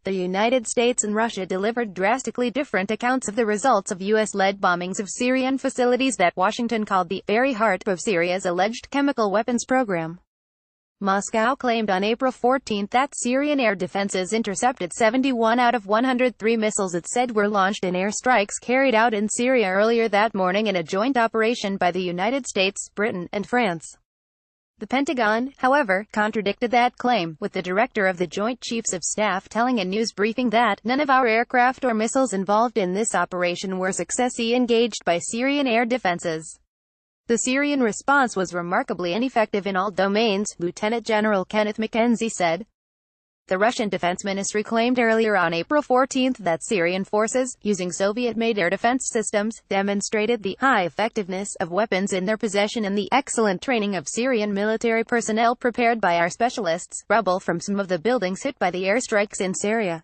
The United States and Russia delivered drastically different accounts of the results of U.S.-led bombings of Syrian facilities that Washington called the very heart of Syria's alleged chemical weapons program. Moscow claimed on April 14 that Syrian air defenses intercepted 71 out of 103 missiles it said were launched in airstrikes carried out in Syria earlier that morning in a joint operation by the United States, Britain, and France. The Pentagon, however, contradicted that claim, with the director of the Joint Chiefs of Staff telling a news briefing that none of our aircraft or missiles involved in this operation were successfully engaged by Syrian air defenses. The Syrian response was remarkably ineffective in all domains, Lieutenant General Kenneth McKenzie said. The Russian Defense Ministry claimed earlier on April 14 that Syrian forces, using Soviet-made air defense systems, demonstrated the high effectiveness of weapons in their possession and the excellent training of Syrian military personnel prepared by our specialists. Rubble from some of the buildings hit by the airstrikes in Syria.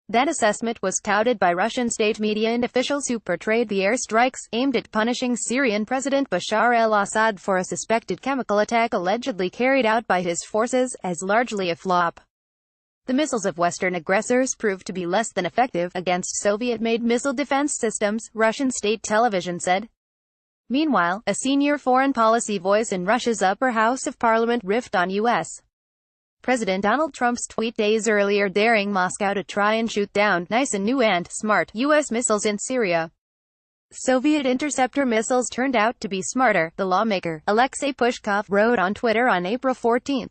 That assessment was touted by Russian state media and officials who portrayed the airstrikes, aimed at punishing Syrian President Bashar al-Assad for a suspected chemical attack allegedly carried out by his forces, as largely a flop. The missiles of Western aggressors proved to be less than effective against Soviet-made missile defense systems, Russian state television said. Meanwhile, a senior foreign policy voice in Russia's upper house of parliament riffed on U.S. President Donald Trump's tweet days earlier daring Moscow to try and shoot down nice and new and smart U.S. missiles in Syria. Soviet interceptor missiles turned out to be smarter, the lawmaker, Alexei Pushkov, wrote on Twitter on April 14.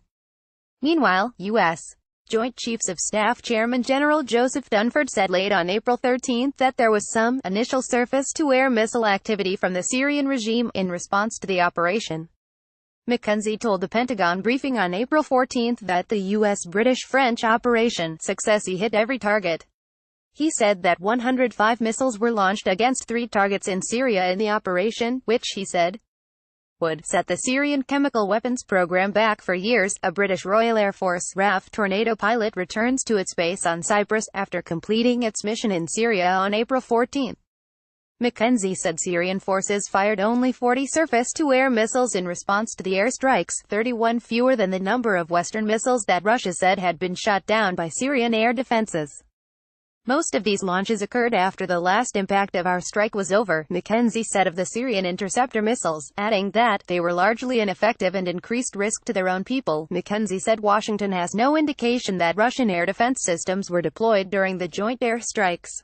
Meanwhile, U.S. Joint Chiefs of Staff Chairman General Joseph Dunford said late on April 13 that there was some initial surface-to-air missile activity from the Syrian regime in response to the operation. McKenzie told the Pentagon briefing on April 14 that the U.S.-British-French Operation Successy hit every target. He said that 105 missiles were launched against 3 targets in Syria in the operation, which, he said, would set the Syrian chemical weapons program back for years. A British Royal Air Force RAF Tornado pilot returns to its base on Cyprus after completing its mission in Syria on April 14. McKenzie said Syrian forces fired only 40 surface-to-air missiles in response to the airstrikes, 31 fewer than the number of Western missiles that Russia said had been shot down by Syrian air defenses. Most of these launches occurred after the last impact of our strike was over, McKenzie said of the Syrian interceptor missiles, adding that they were largely ineffective and increased risk to their own people. McKenzie said Washington has no indication that Russian air defense systems were deployed during the joint air strikes.